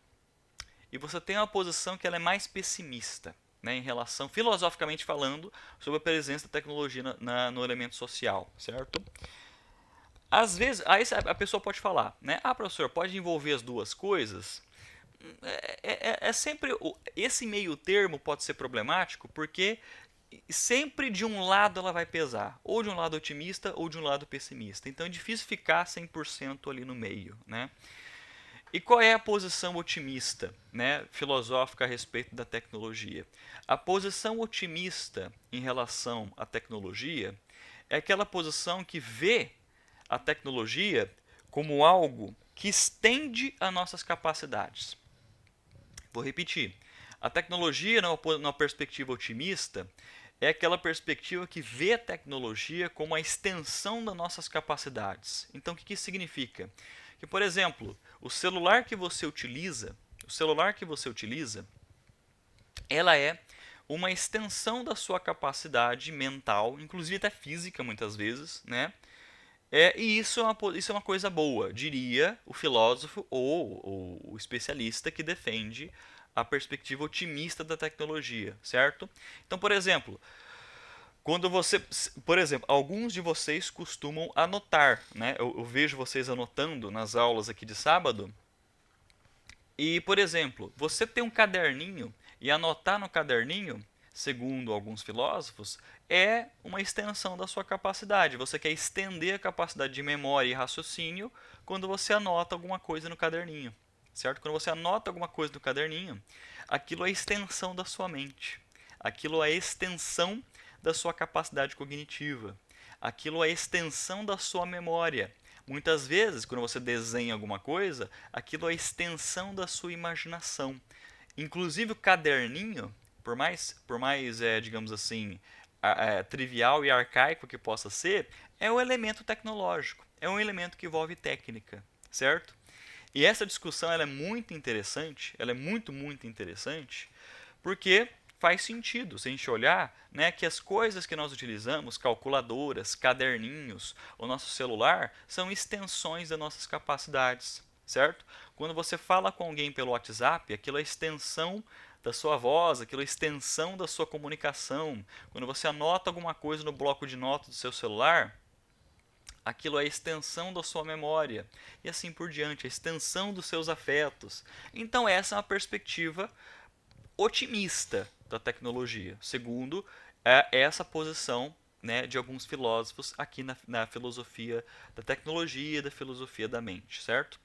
e você tem uma posição que ela é mais pessimista, né, em relação, filosoficamente falando, sobre a presença da tecnologia no elemento social, certo? Às vezes, aí a pessoa pode falar, né? Ah, professor, pode envolver as duas coisas? Sempre esse meio termo pode ser problemático porque sempre de um lado ela vai pesar, ou de um lado otimista ou de um lado pessimista. Então é difícil ficar 100% ali no meio, né? E qual é a posição otimista, né, filosófica a respeito da tecnologia? A posição otimista em relação à tecnologia é aquela posição que vê a tecnologia como algo que estende as nossas capacidades. Vou repetir. A tecnologia, numa perspectiva otimista, é aquela perspectiva que vê a tecnologia como a extensão das nossas capacidades. Então, o que isso significa? Que, por exemplo, o celular que você utiliza, ela é uma extensão da sua capacidade mental, inclusive até física muitas vezes, né? E isso é uma coisa boa, diria o filósofo ou o especialista que defende a perspectiva otimista da tecnologia, certo? Então, por exemplo, alguns de vocês costumam anotar, né? Eu vejo vocês anotando nas aulas aqui de sábado. E, por exemplo, você tem um caderninho e anotar no caderninho, segundo alguns filósofos, é uma extensão da sua capacidade. Você quer estender a capacidade de memória e raciocínio quando você anota alguma coisa no caderninho, certo? Quando você anota alguma coisa no caderninho, aquilo é a extensão da sua mente. Aquilo é a extensão da sua capacidade cognitiva. Aquilo é a extensão da sua memória. Muitas vezes, quando você desenha alguma coisa, aquilo é a extensão da sua imaginação. Inclusive o caderninho, por mais digamos assim, trivial e arcaico que possa ser, é um elemento tecnológico, é um elemento que envolve técnica, certo? E essa discussão ela é muito interessante, ela é muito interessante, porque faz sentido se a gente olhar, né, que as coisas que nós utilizamos, calculadoras, caderninhos, o nosso celular, são extensões das nossas capacidades, certo? Quando você fala com alguém pelo WhatsApp, aquilo é extensão da sua voz, aquilo é extensão da sua comunicação. Quando você anota alguma coisa no bloco de notas do seu celular, aquilo é a extensão da sua memória e assim por diante, a extensão dos seus afetos. Então essa é uma perspectiva otimista da tecnologia, segundo essa posição, né, de alguns filósofos aqui na filosofia da tecnologia e da filosofia da mente, certo?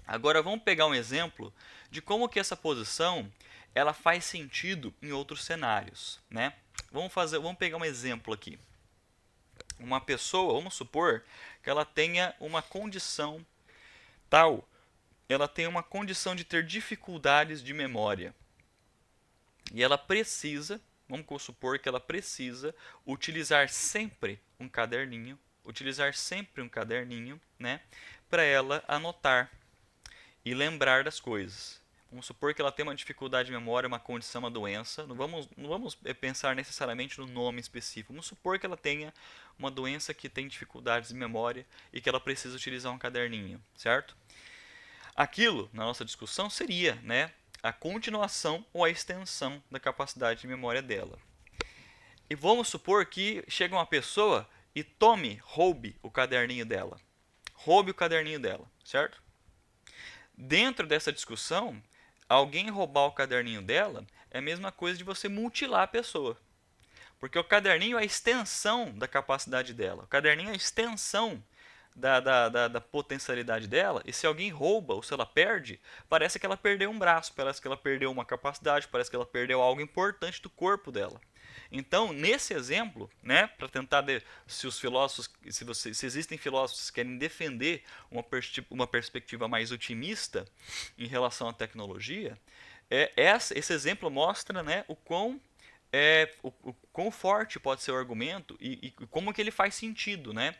Agora vamos pegar um exemplo de como que essa posição ela faz sentido em outros cenários, né? Vamos pegar um exemplo aqui. Uma pessoa, vamos supor que ela tenha uma condição tal, ela tem uma condição de ter dificuldades de memória. E ela precisa, vamos supor que ela precisa utilizar sempre um caderninho, né, para ela anotar e lembrar das coisas. Vamos supor que ela tem uma dificuldade de memória, uma condição, uma doença. Não vamos pensar necessariamente no nome específico. Vamos supor que ela tenha uma doença que tem dificuldades de memória e que ela precisa utilizar um caderninho, certo? Aquilo, na nossa discussão, seria, né, a continuação ou a extensão da capacidade de memória dela. E vamos supor que chega uma pessoa e roube o caderninho dela. Roube o caderninho dela, certo? Dentro dessa discussão, alguém roubar o caderninho dela é a mesma coisa de você mutilar a pessoa. Porque o caderninho é a extensão da capacidade dela. O caderninho é a extensão da potencialidade dela. E se alguém rouba ou se ela perde, parece que ela perdeu um braço, parece que ela perdeu uma capacidade, parece que ela perdeu algo importante do corpo dela. Então, nesse exemplo, né, para tentar se os filósofos, se existem filósofos que querem defender uma perspectiva mais otimista em relação à tecnologia, esse exemplo mostra, né, o quão forte pode ser o argumento e como que ele faz sentido, né?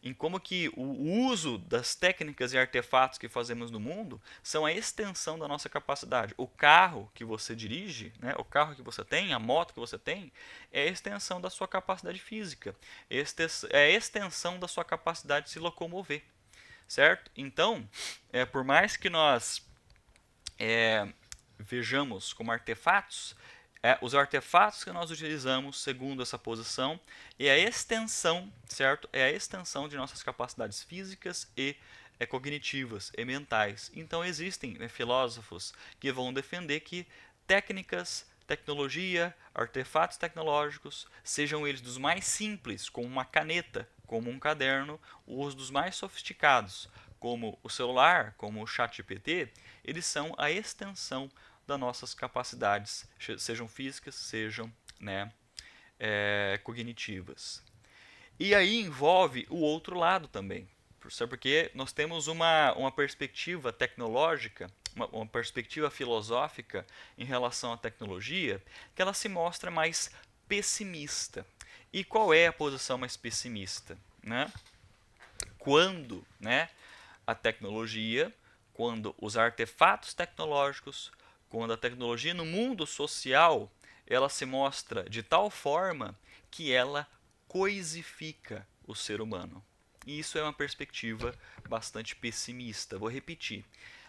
Em como que o uso das técnicas e artefatos que fazemos no mundo são a extensão da nossa capacidade. O carro que você dirige, né, o carro que você tem, a moto que você tem, é a extensão da sua capacidade física, é a extensão da sua capacidade de se locomover, certo? Então, por mais que nós vejamos como artefatos, os artefatos que nós utilizamos, segundo essa posição, é a extensão, certo? É a extensão de nossas capacidades físicas e cognitivas e mentais. Então existem filósofos que vão defender que técnicas, tecnologia, artefatos tecnológicos, sejam eles dos mais simples, como uma caneta, como um caderno, ou os dos mais sofisticados, como o celular, como o ChatGPT, eles são a extensão das nossas capacidades, sejam físicas, sejam, né, cognitivas. E aí envolve o outro lado também, porque nós temos uma perspectiva tecnológica, uma perspectiva filosófica em relação à tecnologia, que ela se mostra mais pessimista. E qual é a posição mais pessimista, né? Quando, né, a tecnologia, quando os artefatos tecnológicos, quando a tecnologia no mundo social, ela se mostra de tal forma que ela coisifica o ser humano. E isso é uma perspectiva bastante pessimista. Vou repetir.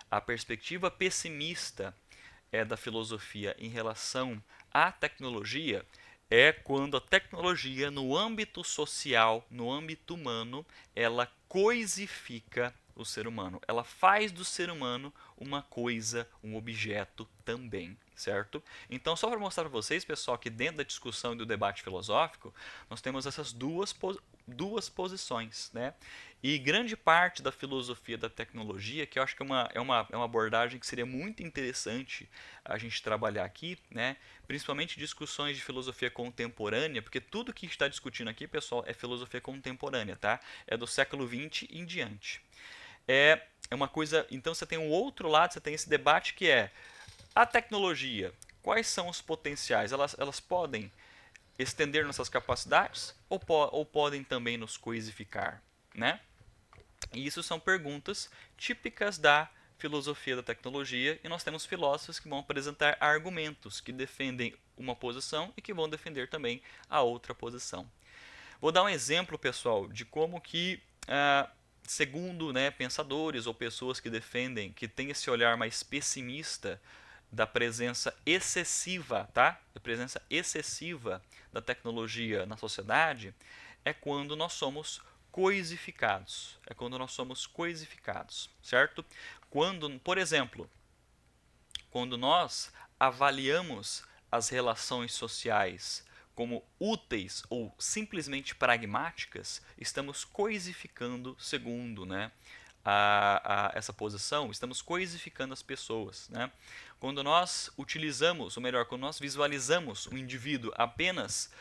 A perspectiva pessimista da filosofia em relação à tecnologia é quando a tecnologia, no âmbito social, no âmbito humano, ela coisifica o ser humano. Ela faz do ser humano uma coisa, um objeto também, certo? Então, só para mostrar para vocês, pessoal, que dentro da discussão e do debate filosófico, nós temos essas duas posições, né? E grande parte da filosofia da tecnologia, que eu acho que é uma abordagem que seria muito interessante a gente trabalhar aqui, né? Principalmente discussões de filosofia contemporânea, porque tudo que está discutindo aqui, pessoal, é filosofia contemporânea, tá? É do século XX em diante. É uma coisa. Então você tem um outro lado, você tem esse debate que é a tecnologia. Quais são os potenciais? Elas podem estender nossas capacidades ou podem também nos coisificar, né? E isso são perguntas típicas da filosofia da tecnologia, e nós temos filósofos que vão apresentar argumentos que defendem uma posição e que vão defender também a outra posição. Vou dar um exemplo, pessoal, de como que, segundo, né, pensadores ou pessoas que defendem, que têm esse olhar mais pessimista da presença excessiva, tá? Da presença excessiva da tecnologia na sociedade, é quando nós somos coisificados. É quando nós somos coisificados, certo? Quando, por exemplo, quando nós avaliamos as relações sociais como úteis ou simplesmente pragmáticas, estamos coisificando, segundo, né, essa posição, estamos coisificando as pessoas, né? Quando nós utilizamos, ou melhor, quando nós visualizamos o indivíduo apenas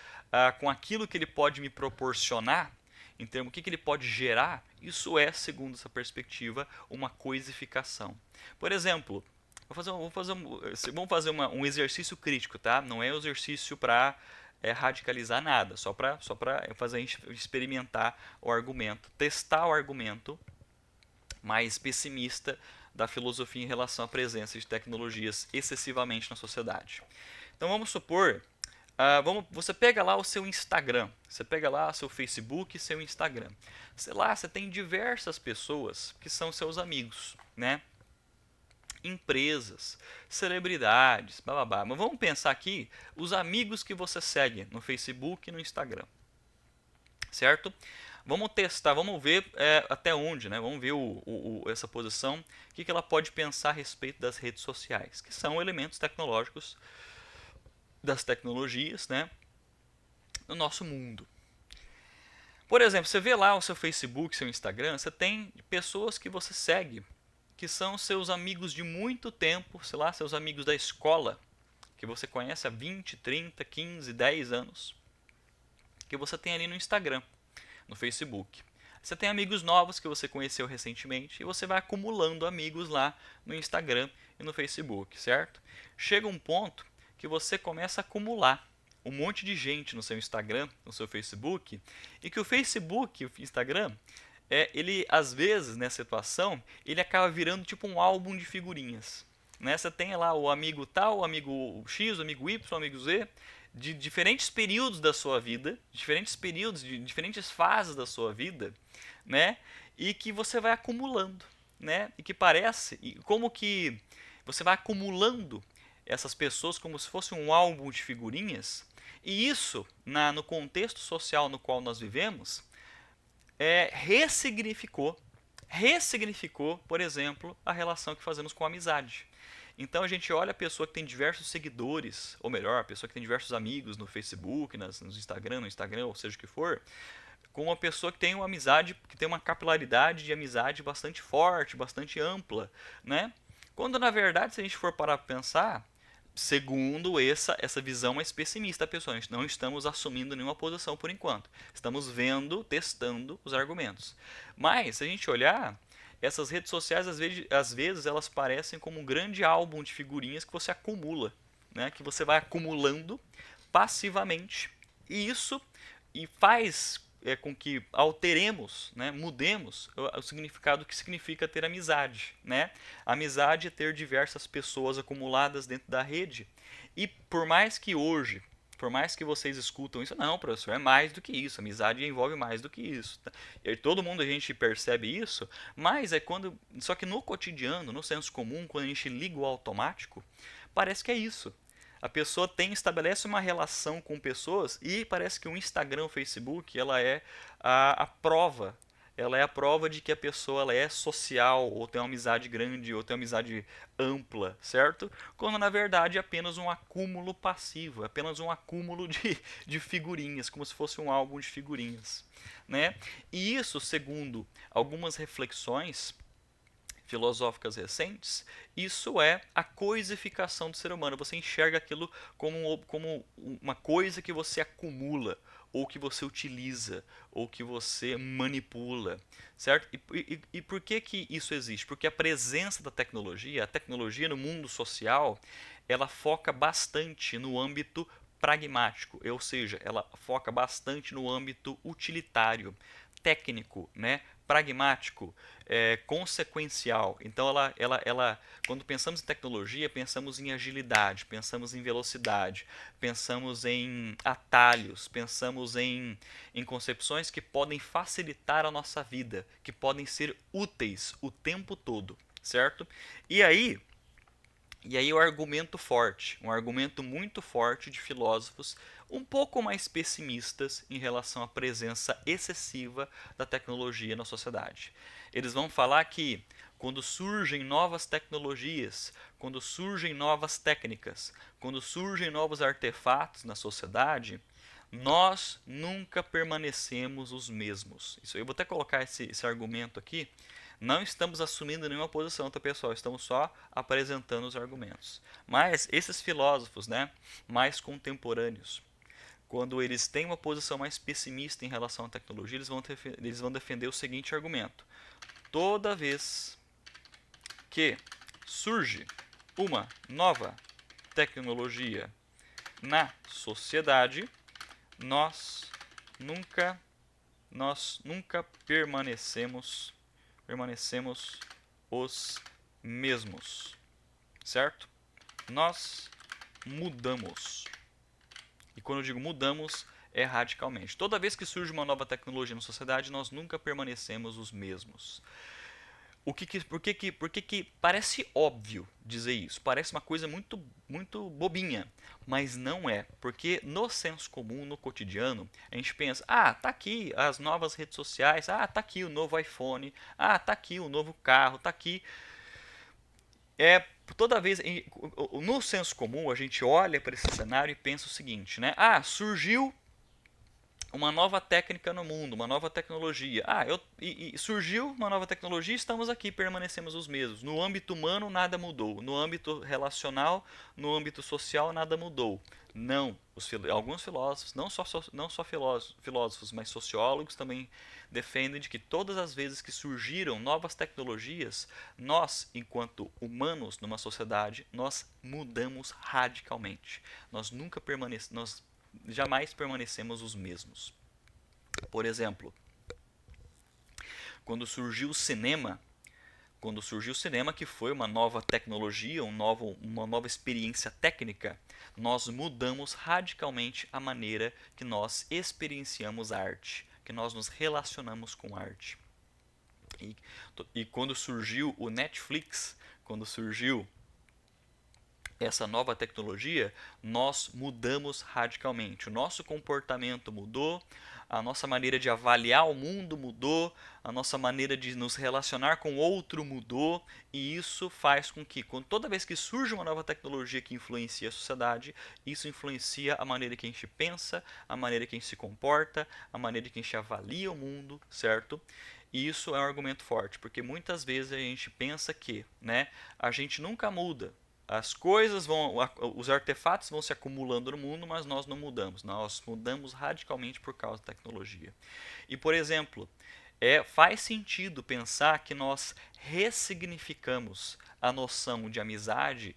com aquilo que ele pode me proporcionar, em termos do que ele pode gerar, isso é, segundo essa perspectiva, uma coisificação. Por exemplo, vamos fazer um exercício crítico, tá? Não é um exercício para radicalizar nada, só para fazer a gente experimentar o argumento, testar o argumento mais pessimista da filosofia em relação à presença de tecnologias excessivamente na sociedade. Então vamos supor, você pega lá o seu Instagram, você pega lá seu Facebook e seu Instagram. Sei lá, você tem diversas pessoas que são seus amigos, né? Empresas, celebridades, bababá. Mas vamos pensar aqui os amigos que você segue no Facebook e no Instagram, certo? Vamos testar, vamos ver até onde, né? Vamos ver essa posição, o que ela pode pensar a respeito das redes sociais, que são elementos tecnológicos das tecnologias, né, no nosso mundo. Por exemplo, você vê lá o seu Facebook, seu Instagram, você tem pessoas que você segue, que são seus amigos de muito tempo, sei lá, seus amigos da escola, que você conhece há 20, 30, 15, 10 anos, que você tem ali no Instagram, no Facebook. Você tem amigos novos que você conheceu recentemente e você vai acumulando amigos lá no Instagram e no Facebook, certo? Chega um ponto que você começa a acumular um monte de gente no seu Instagram, no seu Facebook, e que o Facebook, o Instagram, ele às vezes, nessa situação, ele acaba virando tipo um álbum de figurinhas. Né? Você tem lá o amigo tal, o amigo X, o amigo Y, o amigo Z, de diferentes períodos da sua vida, diferentes períodos, de diferentes fases da sua vida, né? E que você vai acumulando, né? E que parece, como que você vai acumulando essas pessoas como se fosse um álbum de figurinhas, e isso, no contexto social no qual nós vivemos, ressignificou, por exemplo, a relação que fazemos com a amizade. Então a gente olha a pessoa que tem diversos seguidores, ou melhor, a pessoa que tem diversos amigos no Facebook, no Instagram, ou seja o que for, com uma pessoa que tem uma amizade, que tem uma capilaridade de amizade bastante forte, bastante ampla, né? Quando na verdade, se a gente for parar para pensar, segundo essa visão mais pessimista da pessoa, a gente não estamos assumindo nenhuma posição por enquanto. Estamos vendo, testando os argumentos. Mas, se a gente olhar, essas redes sociais, às vezes elas parecem como um grande álbum de figurinhas que você acumula, né? Que você vai acumulando passivamente. E isso faz com que alteremos, né, mudemos o significado que significa ter amizade. Né? Amizade é ter diversas pessoas acumuladas dentro da rede. E por mais que hoje, por mais que vocês escutam isso, não, professor, é mais do que isso. Amizade envolve mais do que isso. E todo mundo a gente percebe isso, mas é quando. Só que no cotidiano, no senso comum, quando a gente liga o automático, parece que é isso. A pessoa estabelece uma relação com pessoas e parece que o Instagram, o Facebook, ela é a prova ela é a prova de que a pessoa ela é social, ou tem uma amizade grande, ou tem uma amizade ampla, certo? Quando na verdade é apenas um acúmulo passivo, é apenas um acúmulo de figurinhas, como se fosse um álbum de figurinhas, né? E isso, segundo algumas reflexões filosóficas recentes, isso é a coisificação do ser humano. Você enxerga aquilo como uma coisa que você acumula, ou que você utiliza, ou que você manipula, certo? E por que que isso existe? Porque a presença da tecnologia, a tecnologia no mundo social, ela foca bastante no âmbito pragmático, ou seja, ela foca bastante no âmbito utilitário, técnico, né? Pragmático, consequencial. Então, quando pensamos em tecnologia, pensamos em agilidade, pensamos em velocidade, pensamos em atalhos, pensamos em concepções que podem facilitar a nossa vida, que podem ser úteis o tempo todo, certo? E aí, e aí o argumento forte, um argumento muito forte de filósofos um pouco mais pessimistas em relação à presença excessiva da tecnologia na sociedade. Eles vão falar que quando surgem novas tecnologias, quando surgem novas técnicas, quando surgem novos artefatos na sociedade, nós nunca permanecemos os mesmos. Isso eu vou até colocar esse argumento aqui. Não estamos assumindo nenhuma posição, tá, pessoal? Estamos só apresentando os argumentos. Mas esses filósofos, né, mais contemporâneos, quando eles têm uma posição mais pessimista em relação à tecnologia, eles vão defender o seguinte argumento: toda vez que surge uma nova tecnologia na sociedade, nós nunca permanecemos os mesmos, certo? Nós mudamos. E quando eu digo mudamos, é radicalmente. Toda vez que surge uma nova tecnologia na sociedade, nós nunca permanecemos os mesmos. Por que parece óbvio dizer isso? Parece uma coisa muito bobinha, mas não é. Porque no senso comum, no cotidiano, a gente pensa: ah, tá aqui as novas redes sociais, ah, tá aqui o novo iPhone, ah, tá aqui o novo carro, tá aqui. Toda vez no senso comum a gente olha para esse cenário e pensa o seguinte, né? Ah, surgiu uma nova técnica no mundo, uma nova tecnologia. Surgiu uma nova tecnologia, estamos aqui, permanecemos os mesmos. No âmbito humano, nada mudou. No âmbito relacional, no âmbito social, nada mudou. Não. Alguns filósofos, não só filósofos, mas sociólogos também defendem de que todas as vezes que surgiram novas tecnologias, nós, enquanto humanos numa sociedade, nós mudamos radicalmente. Nós jamais permanecemos os mesmos. Por exemplo, quando surgiu o cinema, que foi uma nova tecnologia, uma nova experiência técnica, nós mudamos radicalmente a maneira que nós experienciamos arte, que nós nos relacionamos com arte. E quando surgiu o Netflix, quando surgiu essa nova tecnologia, nós mudamos radicalmente. O nosso comportamento mudou, a nossa maneira de avaliar o mundo mudou, a nossa maneira de nos relacionar com o outro mudou, e isso faz com que, toda vez que surge uma nova tecnologia que influencia a sociedade, isso influencia a maneira que a gente pensa, a maneira que a gente se comporta, a maneira que a gente avalia o mundo, certo? E isso é um argumento forte, porque muitas vezes a gente pensa que, né, a gente nunca muda. Os artefatos vão se acumulando no mundo, mas nós não mudamos. Nós mudamos radicalmente por causa da tecnologia. E, por exemplo, faz sentido pensar que nós ressignificamos a noção de amizade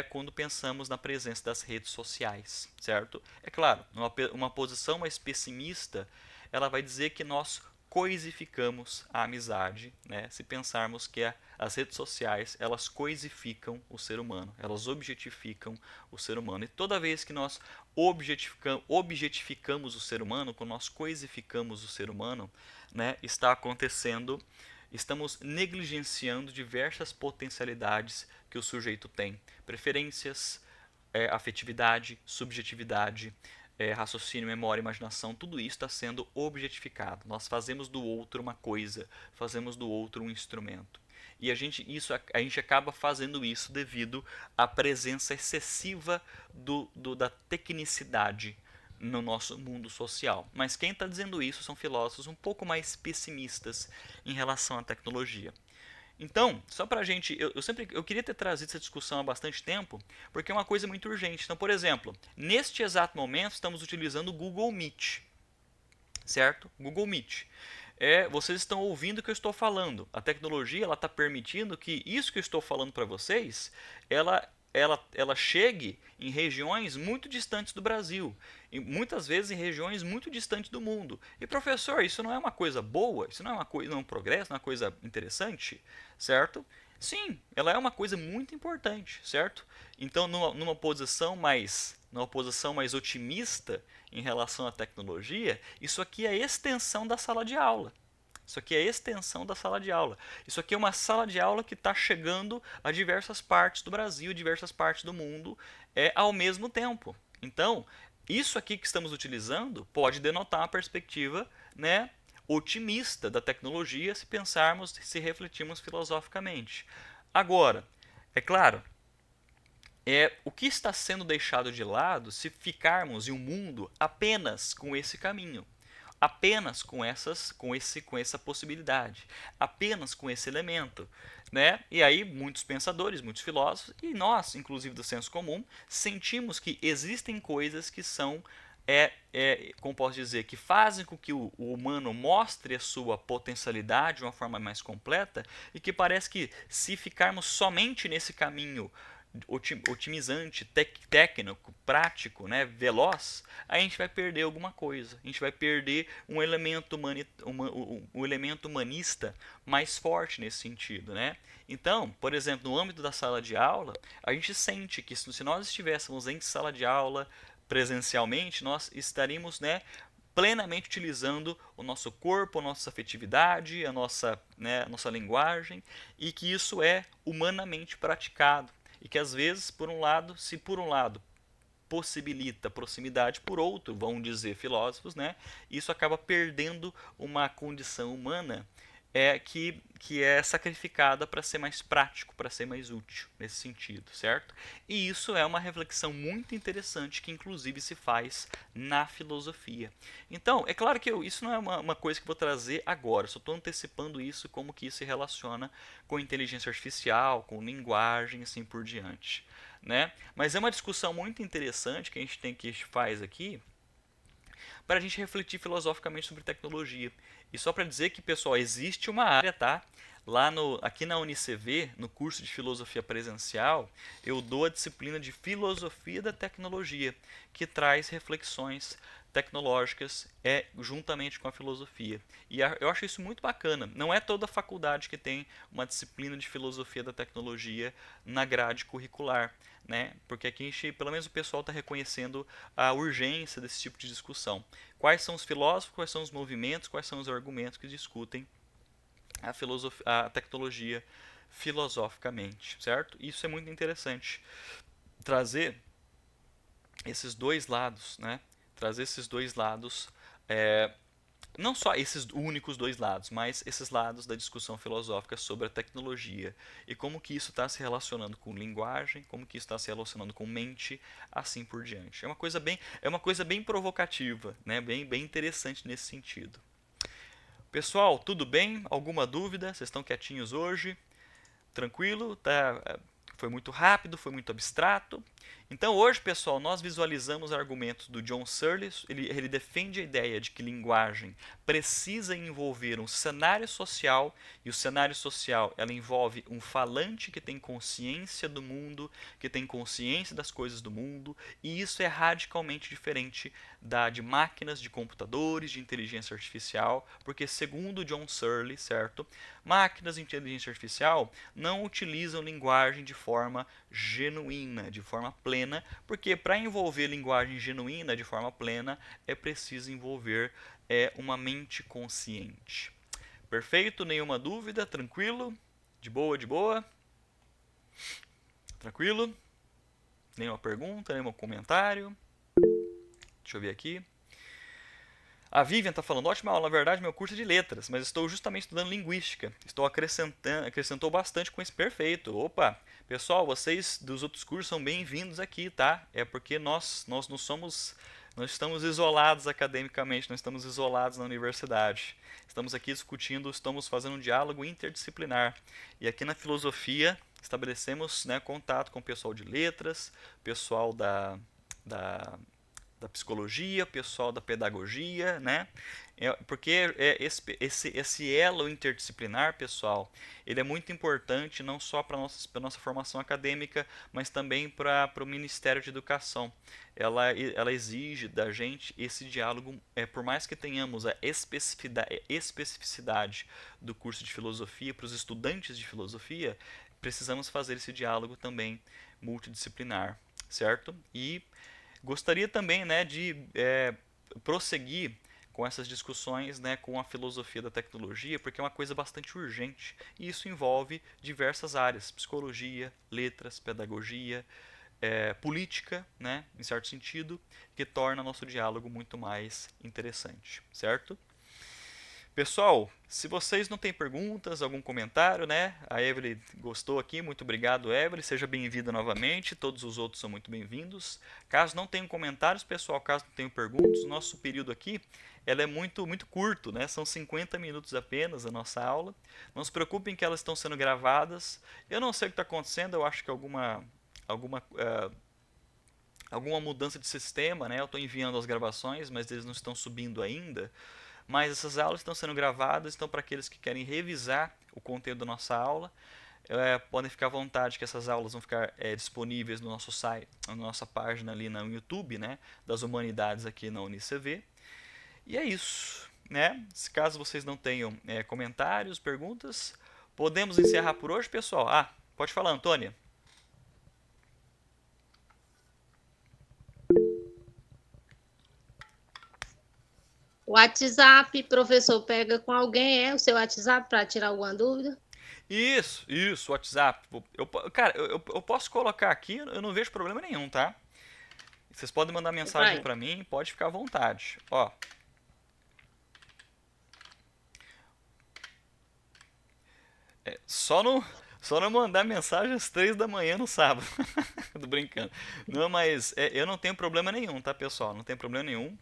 quando pensamos na presença das redes sociais, certo? É claro, uma posição mais pessimista, ela vai dizer que nós coisificamos a amizade, né? Se pensarmos que as redes sociais elas coisificam o ser humano, elas objetificam o ser humano. E toda vez que nós objetificamos o ser humano, quando nós coisificamos o ser humano, né, estamos negligenciando diversas potencialidades que o sujeito tem, preferências, afetividade, subjetividade, raciocínio, memória, imaginação, tudo isso está sendo objetificado. Nós fazemos do outro uma coisa, fazemos do outro um instrumento. E a gente acaba fazendo isso devido à presença excessiva da tecnicidade no nosso mundo social. Mas quem está dizendo isso são filósofos um pouco mais pessimistas em relação à tecnologia. Então, só pra gente, eu queria ter trazido essa discussão há bastante tempo, porque é uma coisa muito urgente. Então, por exemplo, neste exato momento estamos utilizando o Google Meet, certo? Google Meet. Vocês estão ouvindo o que eu estou falando. A tecnologia ela está permitindo que isso que eu estou falando para vocês, ela chegue em regiões muito distantes do Brasil e muitas vezes em regiões muito distantes do mundo. E professor, isso não é uma coisa boa? Isso não é não é um progresso? Não é uma coisa interessante, certo? Sim, ela é uma coisa muito importante, certo? Então, numa posição mais otimista em relação à tecnologia, isso aqui é a extensão da sala de aula. Isso aqui é a extensão da sala de aula. Isso aqui é uma sala de aula que está chegando a diversas partes do Brasil, diversas partes do mundo, ao mesmo tempo. Então, isso aqui que estamos utilizando pode denotar uma perspectiva, né, otimista da tecnologia se pensarmos, se refletirmos filosoficamente. Agora, é claro, o que está sendo deixado de lado se ficarmos em um mundo apenas com esse caminho, apenas com essa possibilidade, apenas com esse elemento, né? E aí muitos pensadores, muitos filósofos e nós, inclusive do senso comum, sentimos que existem coisas que são como posso dizer, que fazem com que o humano mostre a sua potencialidade de uma forma mais completa e que parece que se ficarmos somente nesse caminho otimizante, técnico, prático, né, veloz, a gente vai perder alguma coisa. A gente vai perder um elemento, um elemento humanista mais forte nesse sentido. Né? Então, por exemplo, no âmbito da sala de aula, a gente sente que se nós estivéssemos em sala de aula presencialmente, nós estaríamos, né, plenamente utilizando o nosso corpo, a nossa afetividade, a nossa linguagem, e que isso é humanamente praticado. E que às vezes, se por um lado possibilita proximidade, por outro, vão dizer filósofos, né, isso acaba perdendo uma condição humana que é sacrificada para ser mais prático, para ser mais útil nesse sentido, certo? E isso é uma reflexão muito interessante que inclusive se faz na filosofia. Então, é claro que isso não é uma coisa que eu vou trazer agora, só estou antecipando isso, como que isso se relaciona com inteligência artificial, com linguagem e assim por diante. Né? Mas é uma discussão muito interessante que a gente faz aqui, para a gente refletir filosoficamente sobre tecnologia. E só para dizer que, pessoal, existe uma área, tá? Aqui na UniCV, no curso de filosofia presencial, eu dou a disciplina de filosofia da tecnologia, que traz reflexões tecnológicas juntamente com a filosofia. E eu acho isso muito bacana. Não é toda faculdade que tem uma disciplina de filosofia da tecnologia na grade curricular. Né? Porque aqui pelo menos o pessoal está reconhecendo a urgência desse tipo de discussão. Quais são os filósofos, quais são os movimentos, quais são os argumentos que discutem a tecnologia filosoficamente, certo? Isso é muito interessante. Trazer esses dois lados, né? Trazer esses dois lados, não só esses únicos dois lados, mas esses lados da discussão filosófica sobre a tecnologia e como que isso está se relacionando com linguagem, como que isso está se relacionando com mente, assim por diante. É uma coisa bem provocativa, né? Bem interessante nesse sentido. Pessoal, tudo bem? Alguma dúvida? Vocês estão quietinhos hoje? Tranquilo? Foi muito rápido, foi muito abstrato. Então hoje, pessoal, nós visualizamos argumentos do John Searle. Ele defende a ideia de que linguagem precisa envolver um cenário social, e o cenário social ela envolve um falante que tem consciência do mundo, que tem consciência das coisas do mundo, e isso é radicalmente diferente de máquinas, de computadores, de inteligência artificial, porque segundo John Searle, certo, máquinas de inteligência artificial não utilizam linguagem de forma genuína, de forma plena, porque para envolver linguagem genuína de forma plena é preciso envolver uma mente consciente. Perfeito? Nenhuma dúvida? Tranquilo? De boa, de boa? Tranquilo? Nenhuma pergunta, nenhum comentário? Deixa eu ver aqui. A Vivian está falando, ótima aula, na verdade meu curso é de letras, mas estou justamente estudando linguística. Acrescentou bastante com esse perfeito. Opa, pessoal, vocês dos outros cursos são bem-vindos aqui, tá? É porque nós não somos, nós estamos isolados academicamente, nós estamos isolados na universidade. Estamos aqui discutindo, estamos fazendo um diálogo interdisciplinar. E aqui na filosofia estabelecemos, né, contato com o pessoal de letras, pessoal da da psicologia, pessoal da pedagogia, né? Porque esse elo interdisciplinar, pessoal, ele é muito importante não só para a nossa formação acadêmica, mas também para o Ministério de Educação. Ela exige da gente esse diálogo, por mais que tenhamos a especificidade do curso de filosofia para os estudantes de filosofia, precisamos fazer esse diálogo também multidisciplinar, certo? E gostaria também, né, de prosseguir com essas discussões, né, com a filosofia da tecnologia, porque é uma coisa bastante urgente e isso envolve diversas áreas: psicologia, letras, pedagogia, política, né, em certo sentido, que torna nosso diálogo muito mais interessante, certo? Pessoal, se vocês não têm perguntas, algum comentário, né? A Evelyn gostou aqui, muito obrigado, Evelyn. Seja bem-vinda novamente, todos os outros são muito bem-vindos. Caso não tenham comentários, pessoal, caso não tenham perguntas, o nosso período aqui ela é muito curto, né? São 50 minutos apenas a nossa aula. Não se preocupem que elas estão sendo gravadas. Eu não sei o que está acontecendo, eu acho que alguma mudança de sistema, né? Eu estou enviando as gravações, mas eles não estão subindo ainda. Mas essas aulas estão sendo gravadas, então para aqueles que querem revisar o conteúdo da nossa aula, podem ficar à vontade que essas aulas vão ficar disponíveis no nosso site, na nossa página ali no YouTube, né, das Humanidades aqui na UniCV. E é isso, né? Se caso vocês não tenham comentários, perguntas, podemos encerrar por hoje, pessoal. Ah, pode falar, Antônia. O WhatsApp, professor, pega com alguém, o seu WhatsApp para tirar alguma dúvida? Isso, WhatsApp. Cara, eu posso colocar aqui, eu não vejo problema nenhum, tá? Vocês podem mandar mensagem Vai. para mim, pode ficar à vontade. Ó, só não mandar mensagem às 3 da manhã no sábado. Tô brincando. Não, mas eu não tenho problema nenhum, tá, pessoal? Não tem problema nenhum.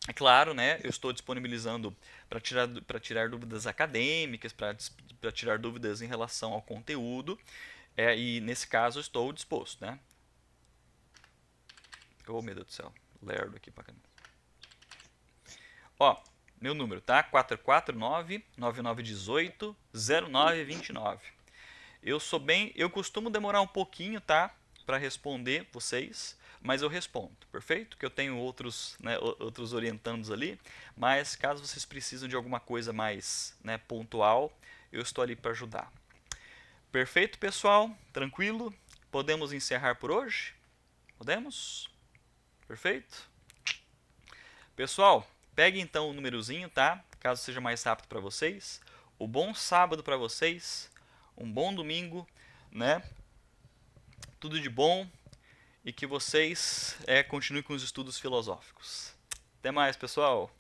É claro, né? Eu estou disponibilizando para tirar dúvidas acadêmicas, para tirar dúvidas em relação ao conteúdo. E nesse caso eu estou disposto, né? Oh, meu Deus do céu. Lerdo aqui pra caramba. Ó, meu número, tá? 449-9918-0929. Eu costumo demorar um pouquinho, tá? Para responder vocês, mas eu respondo, perfeito? Que eu tenho outros, né, outros orientandos ali, mas caso vocês precisem de alguma coisa mais, né, pontual, eu estou ali para ajudar. Perfeito, pessoal? Tranquilo? Podemos encerrar por hoje? Podemos? Perfeito? Pessoal, pegue então o númerozinho, tá? Caso seja mais rápido para vocês. Um bom sábado para vocês, um bom domingo, né? Tudo de bom e que vocês continuem com os estudos filosóficos. Até mais, pessoal!